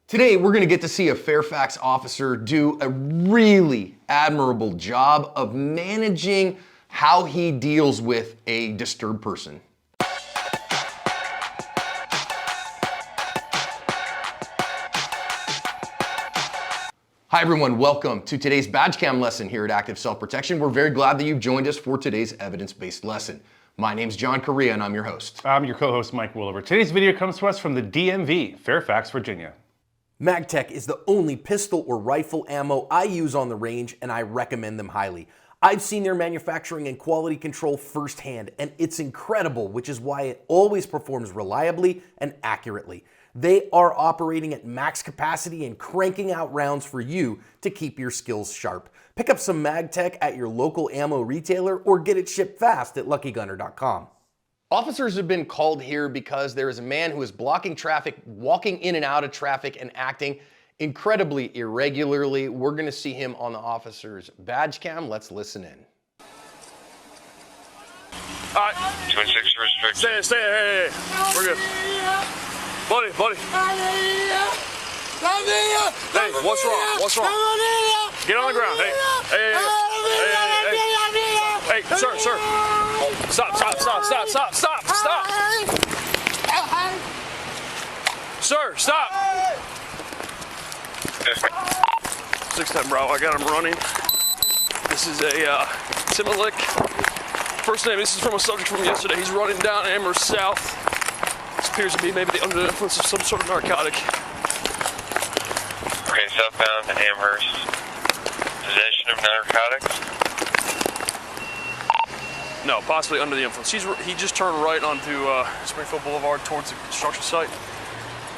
Today, we're going to get to see a Fairfax officer do a really admirable job of managing how he deals with a disturbed person. Hi everyone, welcome to today's badge cam lesson here at Active Self-Protection. We're very glad that you've joined us for today's evidence-based lesson. My name's John Correa and I'm your host. I'm your co-host Mike Williver. Today's video comes to us from the DMV, Fairfax, Virginia. MagTech is the only pistol or rifle ammo I use on the range, and I recommend them highly. I've seen their manufacturing and quality control firsthand, and it's incredible, which is why it always performs reliably and accurately. They are operating at max capacity and cranking out rounds for you to keep your skills sharp. Pick up some MagTech at your local ammo retailer or get it shipped fast at luckygunner.com. Officers have been called here because there is a man who is blocking traffic, walking in and out of traffic, and acting incredibly irregularly. We're going to see him on the officer's badge cam. Let's listen in. All right. 26 restriction. Stay, hey. We're good. Buddy. Hey, what's wrong? Get on the ground. Hey, sir. Stop. Sir, stop. 610 Bravo, I got him running. This is a Timberlick. First name, this is from a subject from yesterday. He's running down Amherst South. This appears to be maybe under the influence of some sort of narcotic. Okay, southbound Amherst. Possession of narcotics? No, possibly under the influence. He just turned right onto Springfield Boulevard towards the construction site.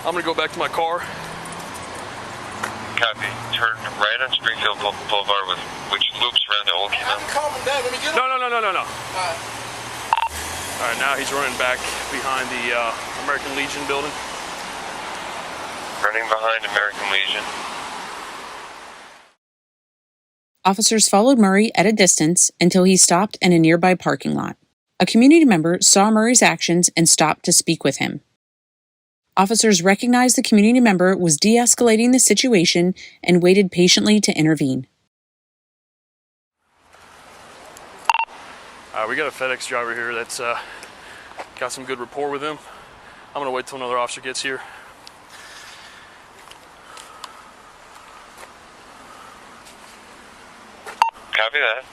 I'm gonna go back to my car. Copy. Turn right on Springfield Boulevard, which loops around the old canal. No. All right, now he's running back behind the American Legion building. Running behind American Legion. Officers followed Murray at a distance until he stopped in a nearby parking lot. A community member saw Murray's actions and stopped to speak with him. Officers recognized the community member was de-escalating the situation and waited patiently to intervene. We got a FedEx driver here that's got some good rapport with him. I'm gonna wait till another officer gets here. Copy that.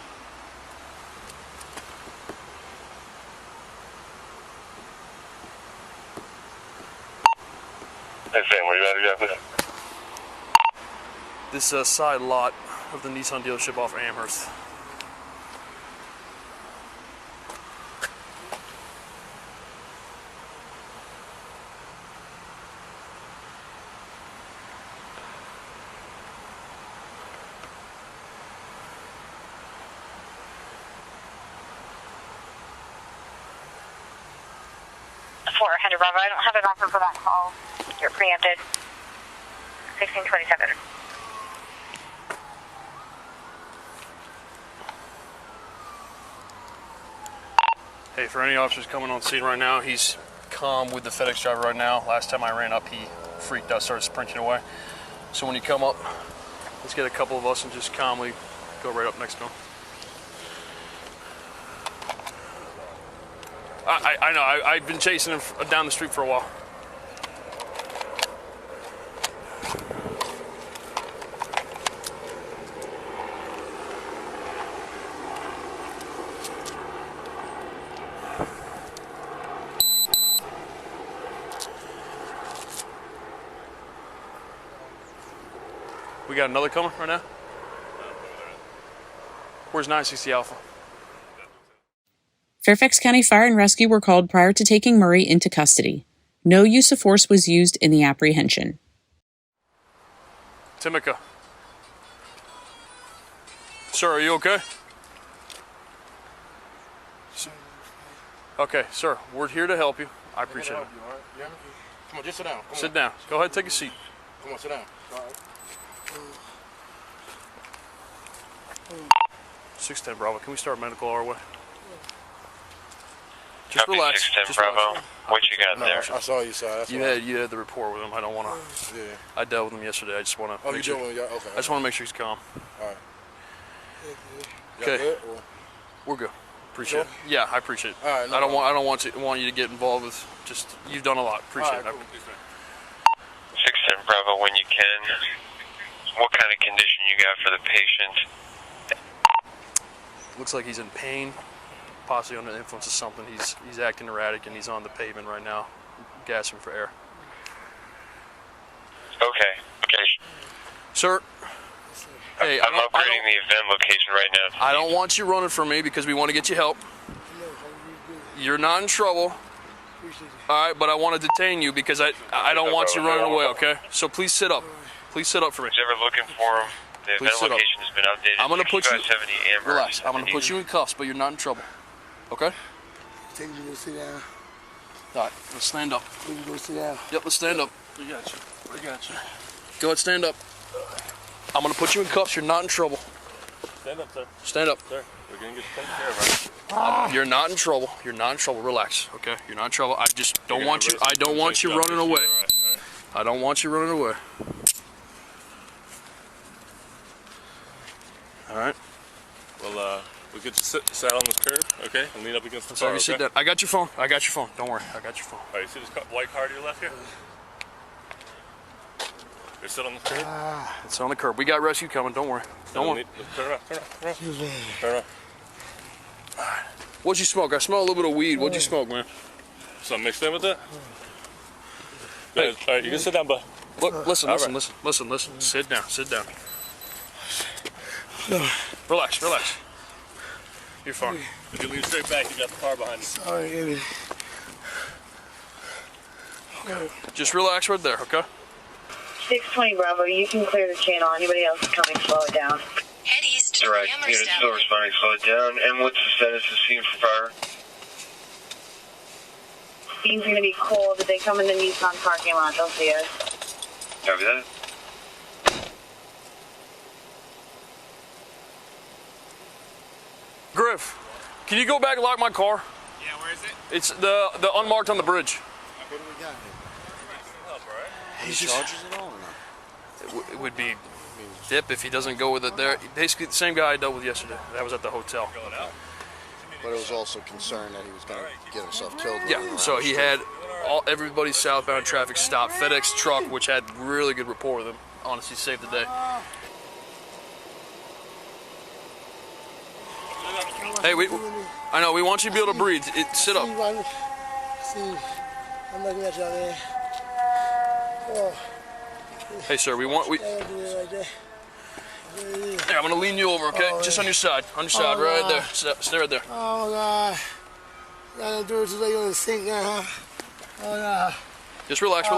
Hey Sam, where you at again? This side lot of the Nissan dealership off Amherst. Headed Bravo. I don't have an offer for that call. You're preempted. 1627. Hey, for any officers coming on scene right now, he's calm with the FedEx driver right now. Last time I ran up, he freaked out, started sprinting away. So when you come up, let's get a couple of us and just calmly go right up next to him. I know, I've been chasing him down the street for a while. We got another coming right now? Where's 960 Alpha? Fairfax County Fire and Rescue were called prior to taking Murray into custody. No use of force was used in the apprehension. Timika. Sir, are you okay? Okay, sir, we're here to help you. I appreciate it. Come on, just sit down. Sit down. Go ahead, take a seat. Come on, sit down. 610 Bravo, can we start medical our way? Just Copy relax. 610 Just Bravo. relax. What you got No, there? I saw you, sir. That's You why. had the rapport with him. I don't want to. Yeah. I dealt with him yesterday. I just want to. Oh, you sure. doing? Okay. I just want to make sure he's calm. All right. Okay. Good, or- We're good. Appreciate it. Yeah, I appreciate it. All right, no I don't problem. want you to get involved with. Just you've done a lot. Appreciate All right, it. cool. 610 Bravo, when you can. What kind of condition you got for the patient? Looks like he's in pain, possibly under the influence of something. He's acting erratic and he's on the pavement right now, gasping for air. Okay. Sir, hey, I'm upgrading the event location right now. I don't want you running from me because we want to get you help. You're not in trouble. All right, but I want to detain you because I don't want you running away, okay? So please sit up. Please sit up for me. Who's ever looking for him? The Please event sit up. location has been updated. I'm gonna put you. 6570 Amber. Relax. I'm gonna put you in cuffs, but you're not in trouble. Okay? Take me to sit down. All right. Let's stand up. We can go sit down. Yep. Let's stand up. We got you. We got you. Go ahead. Stand up. I'm gonna put you in cuffs. You're not in trouble. Stand up, sir. Stand up. Sir, we're gonna get taken care of, right? You're not in trouble. You're not in trouble. Relax. Okay? You're not in trouble. I just don't want you. I don't want you running away. I don't want you running away. All right. Well, we get you sit on this curb, okay, and lean up against the So car, you sit okay? down. I got your phone. I got your phone. Don't worry. I got your phone. All right, you see this white car to your left here? You sit on the curb. It's on the curb. We got rescue coming. Don't worry. Don't worry. Turn around, turn around, turn around. What'd you smoke? I smell a little bit of weed. What'd you smoke, man? Something mixed in with it? Hey. All right, you can sit down, bud. Look, listen. All right. Listen. Sit down. Sit down. Relax. You're fine. If you lean straight back, you got the car behind you. Sorry, Eddie. Just relax right there, okay? 620 Bravo, you can clear the channel. Anybody else coming, slow it down. Head east to Right, Amherst unit still Avenue. responding, slow it down. And what's the status of scene for fire? Scene's gonna be cold. Did they come in the Nissan parking lot? They'll see us. Copy that. Griff, can you go back and lock my car? Yeah, where is it? It's the unmarked on the bridge. What do we got here? He's just, Charges it all or not? it would be dip if he doesn't go with it there. Basically, the same guy I dealt with yesterday. That was at the hotel. But it was also concerned that he was going to get himself killed. Yeah, so he had everybody's southbound traffic stopped. FedEx truck, which had really good rapport with him, honestly saved the day. Hey, I know, we want you to be able to breathe. Sit up. See, I'm looking at y'all there. Oh, Hey, sir, I don't do it like that. Here, I'm gonna lean you over, okay? Just on your side. On your side, right there. Stay right there. Oh, God. Gotta do it till they go to sink now, huh? Oh, God. Just relax.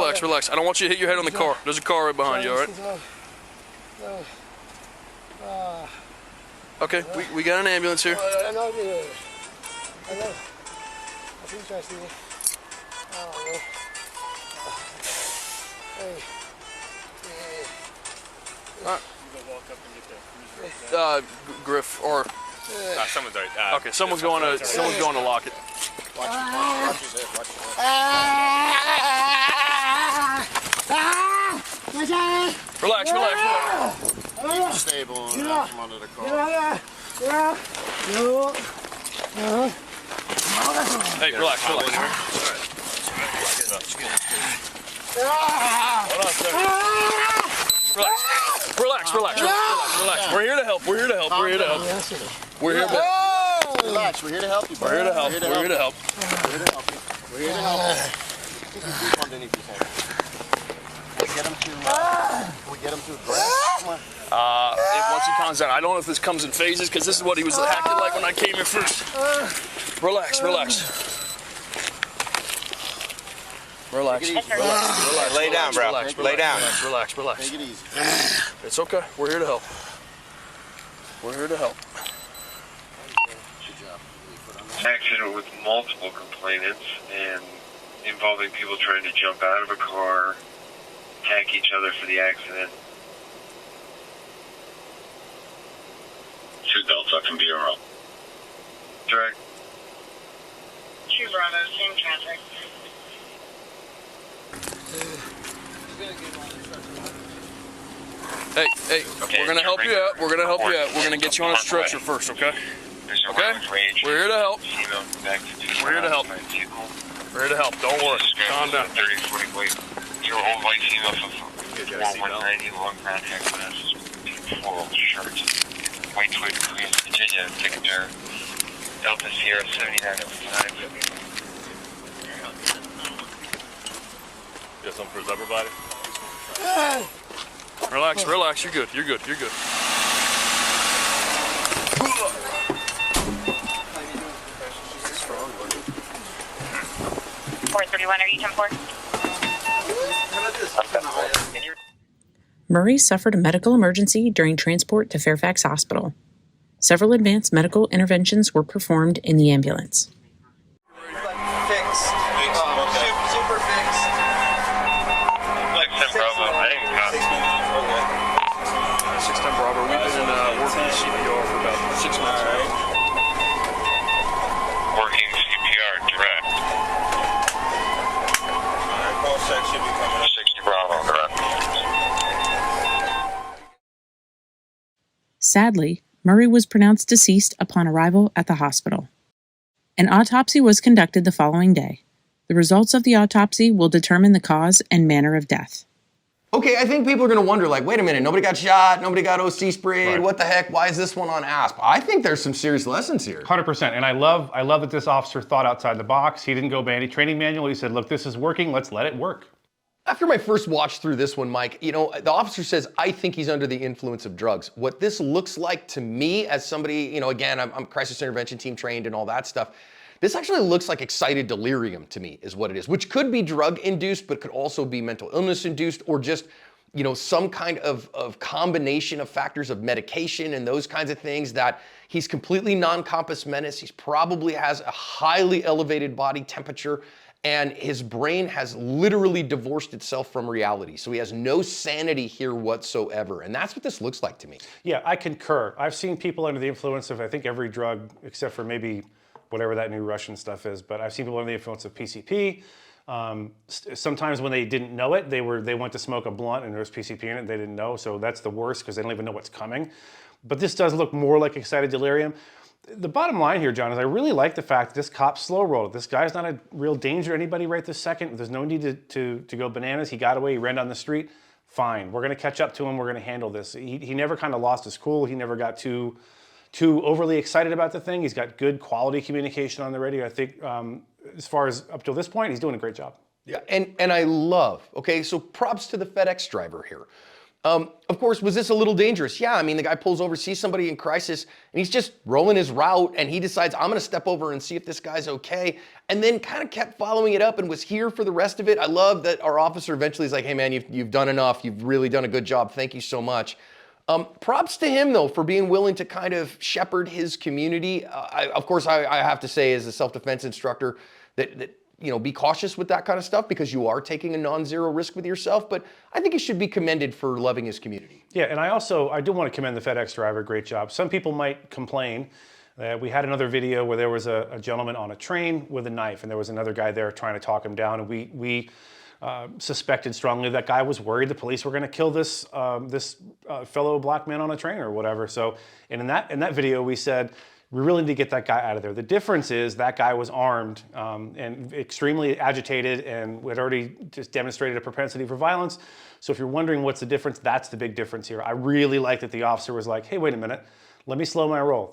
I don't want you to hit your head on the car. There's a car right behind you, all right? Okay, we got an ambulance here. I know. I know. I think I see it. Oh, man. Hey. Griff, or Someone's already. okay, someone's going to lock it. Watch his head. Relax. Stable and come under the car. Hey, relax. Relax. We're here to help. We're here to Relax, we're here to help you, bro. We're here to help. We're here to help you. Keep underneath his head. Can we get him to grass? Come on. Once he calms down, I don't know if this comes in phases because this is what he was acting like when I came in first. Relax. Lay down, bro. Lay down. Relax. Take it easy. It's okay. We're here to help. Accident with multiple complainants and involving people trying to jump out of a car, attack each other for the accident. 2 Delta can be around. Direct. 2 Bravo, same traffic. Hey, we're gonna help you out. We're gonna help you out. We're gonna get you on a stretcher first, okay? Okay? We're here to help. We're here to help. We're here to help. Don't worry. Calm down. 30, 40 weight. Your old white female from 190, long brown hair class, floral shirt, white twig, Queens, Virginia, Victor, Delta Sierra 7905. You got something for his upper body? Relax. You're good. 431, are you 10-4? Murray suffered a medical emergency during transport to Fairfax Hospital. Several advanced medical interventions were performed in the ambulance. Fixed. Super fixed. Like 10 Bravo, I didn't cut. 610 Bravo. We've been working CPR for about 6 months now. Working CPR direct. Call check should be coming up. 60 Bravo direct. Sadly, Murray was pronounced deceased upon arrival at the hospital. An autopsy was conducted the following day. The results of the autopsy will determine the cause and manner of death. Okay, I think people are going to wonder, like, wait a minute, nobody got shot, nobody got OC sprayed, Right. what the heck, why is this one on ASP? I think there's some serious lessons here. 100%. And I love that this officer thought outside the box. He didn't go by any training manual. He said, look, this is working. Let's let it work. After my first watch through this one, Mike, the officer says, I think he's under the influence of drugs. What this looks like to me as somebody, again, I'm crisis intervention team trained and all that stuff. This actually looks like excited delirium to me is what it is, which could be drug induced, but could also be mental illness induced or just, some kind of combination of factors of medication and those kinds of things that he's completely non-compass mentis. He probably has a highly elevated body temperature. And his brain has literally divorced itself from reality. So he has no sanity here whatsoever. And that's what this looks like to me. Yeah, I concur. I've seen people under the influence of, I think, every drug except for maybe whatever that new Russian stuff is. But I've seen people under the influence of PCP. Sometimes when they didn't know it, they went to smoke a blunt and there was PCP in it. They didn't know. So that's the worst because they don't even know what's coming. But this does look more like excited delirium. The bottom line here, John, is I really like the fact that this cop slow rolled. This guy's not a real danger to anybody right this second. There's no need to go bananas. He got away, he ran down the street. Fine, we're gonna catch up to him, we're gonna handle this. He never kind of lost his cool. He never got too overly excited about the thing. He's got good quality communication on the radio. I think as far as up till this point, he's doing a great job. Yeah, and I love, so props to the FedEx driver here. Of course, was this a little dangerous? Yeah, the guy pulls over, sees somebody in crisis, and he's just rolling his route, and he decides, I'm gonna step over and see if this guy's okay, and then kind of kept following it up and was here for the rest of it. I love that our officer eventually is like, hey man, you've done enough, you've really done a good job, thank you so much. Props to him though, for being willing to kind of shepherd his community. Of course, I have to say as a self-defense instructor that be cautious with that kind of stuff because you are taking a non-zero risk with yourself, but I think he should be commended for loving his community. Yeah, and I do want to commend the FedEx driver, great job. Some people might complain that we had another video where there was a gentleman on a train with a knife and there was another guy there trying to talk him down, and we suspected strongly that guy was worried the police were going to kill this fellow black man on a train or whatever. So, and in that video we said, we really need to get that guy out of there. The difference is that guy was armed and extremely agitated and had already just demonstrated a propensity for violence. So if you're wondering what's the difference, that's the big difference here. I really like that the officer was like, hey, wait a minute, let me slow my roll.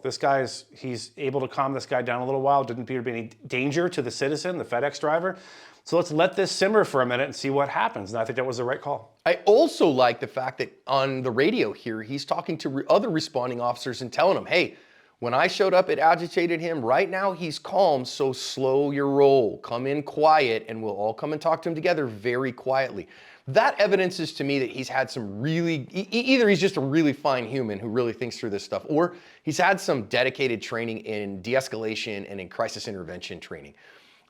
He's able to calm this guy down a little while. Didn't appear to be any danger to the citizen, the FedEx driver. So let's let this simmer for a minute and see what happens. And I think that was the right call. I also like the fact that on the radio here, he's talking to other responding officers and telling them, hey, when I showed up, it agitated him. Right now, he's calm, so slow your roll. Come in quiet, and we'll all come and talk to him together very quietly. That evidences to me that he's had some really, either he's just a really fine human who really thinks through this stuff, or he's had some dedicated training in de-escalation and in crisis intervention training.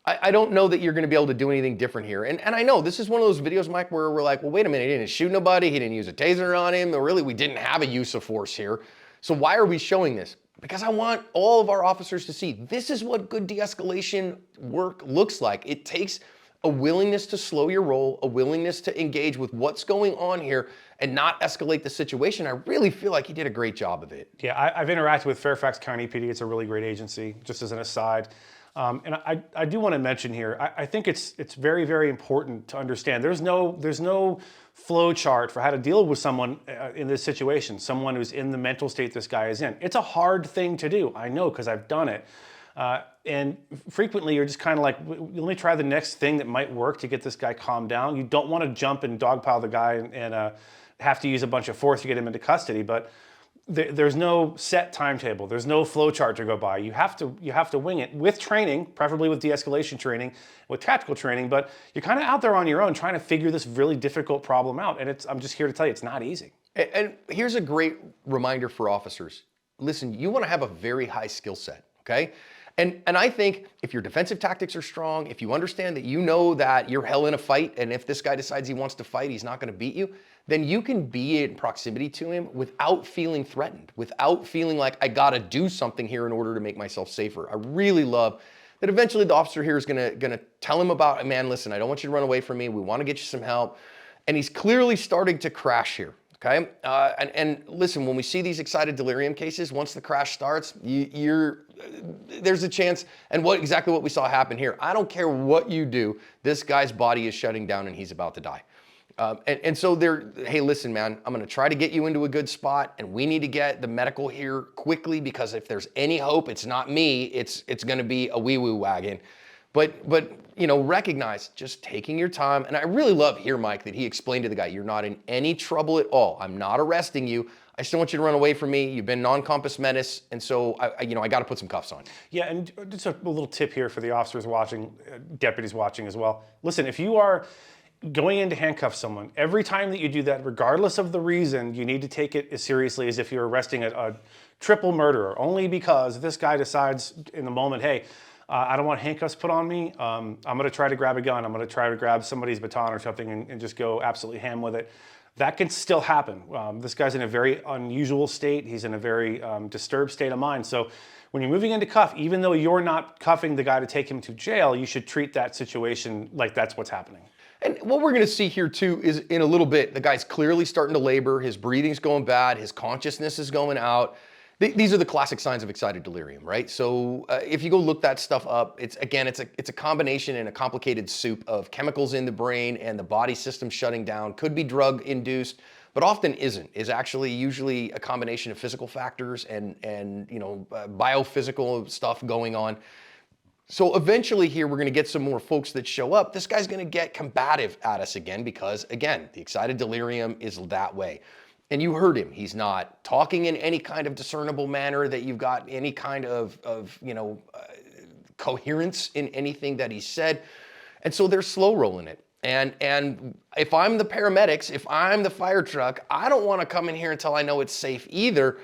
I don't know that you're gonna be able to do anything different here. And I know this is one of those videos, Mike, where we're like, well, wait a minute, he didn't shoot nobody, he didn't use a taser on him, or really we didn't have a use of force here. So why are we showing this? because I want all of our officers to see this is what good de-escalation work looks like. It takes a willingness to slow your roll, a willingness to engage with what's going on here and not escalate the situation. I really feel like he did a great job of it. Yeah, I've interacted with Fairfax County PD. It's a really great agency, just as an aside. And I do want to mention here, I think it's very, very important to understand there's no flow chart for how to deal with someone in this situation, someone who's in the mental state this guy is in. It's a hard thing to do. I know, because I've done it. And frequently you're just kind of like, let me try the next thing that might work to get this guy calmed down. You don't want to jump and dogpile the guy and have to use a bunch of force to get him into custody, but there's no set timetable. There's no flow chart to go by. You have to wing it with training, preferably with de-escalation training, with tactical training, but you're kind of out there on your own trying to figure this really difficult problem out. And I'm just here to tell you, it's not easy. And here's a great reminder for officers. Listen, you want to have a very high skill set, okay? And I think if your defensive tactics are strong, if you understand that you know that you're hell in a fight, and if this guy decides he wants to fight, he's not going to beat you, then you can be in proximity to him without feeling threatened, without feeling like I got to do something here in order to make myself safer. I really love that eventually the officer here is gonna tell him about, man, listen, I don't want you to run away from me. We want to get you some help. And he's clearly starting to crash here. Okay, and listen, when we see these excited delirium cases, once the crash starts, there's a chance, and exactly what we saw happen here. I don't care what you do, this guy's body is shutting down and he's about to die. And so hey, listen, man, I'm gonna try to get you into a good spot, and we need to get the medical here quickly, because if there's any hope, it's not me, it's gonna be a wee-woo wagon. But recognize just taking your time. And I really love here, Mike, that he explained to the guy, you're not in any trouble at all. I'm not arresting you. I still want you to run away from me. You've been non-compass menace. And so, I got to put some cuffs on. Yeah, and just a little tip here for the officers watching, deputies watching as well. Listen, if you are going in to handcuff someone, every time that you do that, regardless of the reason, you need to take it as seriously as if you're arresting a triple murderer, only because this guy decides in the moment, hey, I don't want handcuffs put on me. I'm going to try to grab a gun. I'm going to try to grab somebody's baton or something and just go absolutely ham with it. That can still happen. This guy's in a very unusual state. He's in a very disturbed state of mind. So when you're moving into cuff, even though you're not cuffing the guy to take him to jail, you should treat that situation like that's what's happening. And what we're going to see here too is in a little bit, the guy's clearly starting to labor. His breathing's going bad. His consciousness is going out. These are the classic signs of excited delirium, right? So if you go look that stuff up, it's a combination and a complicated soup of chemicals in the brain and the body system shutting down. Could be drug induced, but often isn't. Is actually usually a combination of physical factors and biophysical stuff going on. So eventually here, we're going to get some more folks that show up. This guy's going to get combative at us again because, again, the excited delirium is that way. And you heard him. He's not talking in any kind of discernible manner that you've got any kind of coherence in anything that he said. And so they're slow rolling it. And if I'm the paramedics, if I'm the fire truck, I don't want to come in here until I know it's safe either.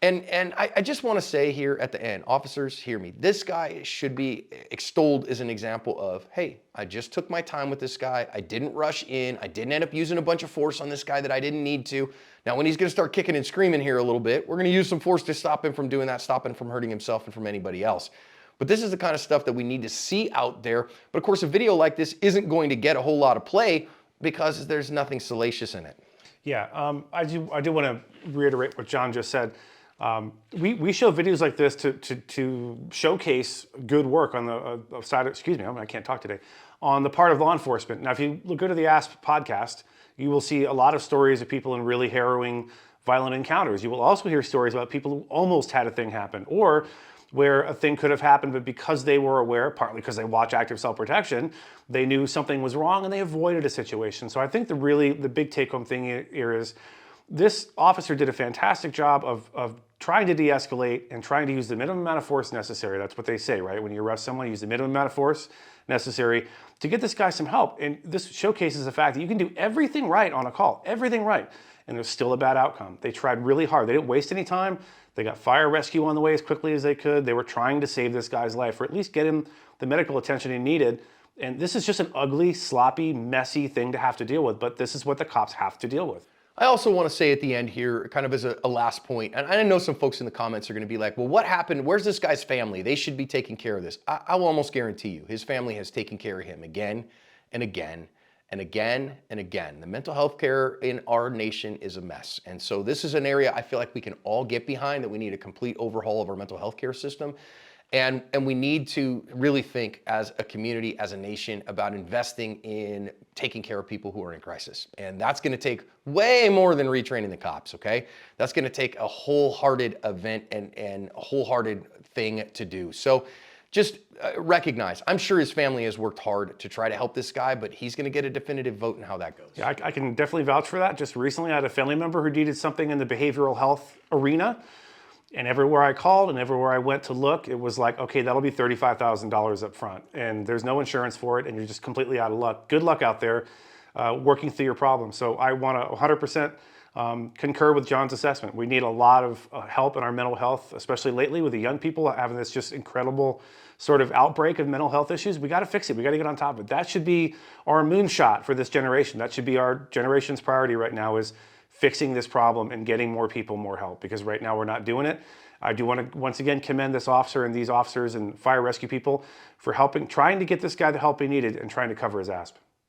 And I just want to say here at the end, officers, hear me. This guy should be extolled as an example of, hey, I just took my time with this guy. I didn't rush in. I didn't end up using a bunch of force on this guy that I didn't need to. Now, when he's going to start kicking and screaming here a little bit, we're going to use some force to stop him from doing that, stop him from hurting himself and from anybody else. But this is the kind of stuff that we need to see out there. But of course, a video like this isn't going to get a whole lot of play because there's nothing salacious in it. Yeah, I do want to reiterate what John just said. We show videos like this to showcase good work on the side of, excuse me, I can't talk today, on the part of law enforcement. Now, if you go to the ASP podcast, you will see a lot of stories of people in really harrowing, violent encounters. You will also hear stories about people who almost had a thing happen, or where a thing could have happened, but because they were aware, partly because they watch active self-protection, they knew something was wrong and they avoided a situation. So I think the big take-home thing here is this officer did a fantastic job of trying to de-escalate and trying to use the minimum amount of force necessary. That's what they say, right? When you arrest someone, use the minimum amount of force necessary to get this guy some help. And this showcases the fact that you can do everything right on a call, everything right, and there's still a bad outcome. They tried really hard. They didn't waste any time. They got fire rescue on the way as quickly as they could. They were trying to save this guy's life, or at least get him the medical attention he needed. And this is just an ugly, sloppy, messy thing to have to deal with, but this is what the cops have to deal with. I also want to say at the end here, kind of as a last point, and I know some folks in the comments are going to be like, well, what happened? Where's this guy's family? They should be taking care of this. I will almost guarantee you, his family has taken care of him again and again and again and again. The mental health care in our nation is a mess. And so this is an area I feel like we can all get behind, that we need a complete overhaul of our mental health care system. And we need to really think as a community, as a nation, about investing in taking care of people who are in crisis. And that's going to take way more than retraining the cops, okay? That's going to take a wholehearted event and a wholehearted thing to do. So just recognize, I'm sure his family has worked hard to try to help this guy, but he's going to get a definitive vote in how that goes. Yeah, I can definitely vouch for that. Just recently, I had a family member who needed something in the behavioral health arena. And everywhere I called and everywhere I went to look, it was like, okay, that'll be $35,000 up front. And there's no insurance for it, and you're just completely out of luck. Good luck out there working through your problem. So I want to 100% concur with John's assessment. We need a lot of help in our mental health, especially lately with the young people having this just incredible sort of outbreak of mental health issues. We got to fix it. We got to get on top of it. That should be our moonshot for this generation. That should be our generation's priority right now, is fixing this problem and getting more people more help, because right now we're not doing it. I do want to once again commend this officer and these officers and fire rescue people for trying to get this guy the help he needed and trying to cover his ass.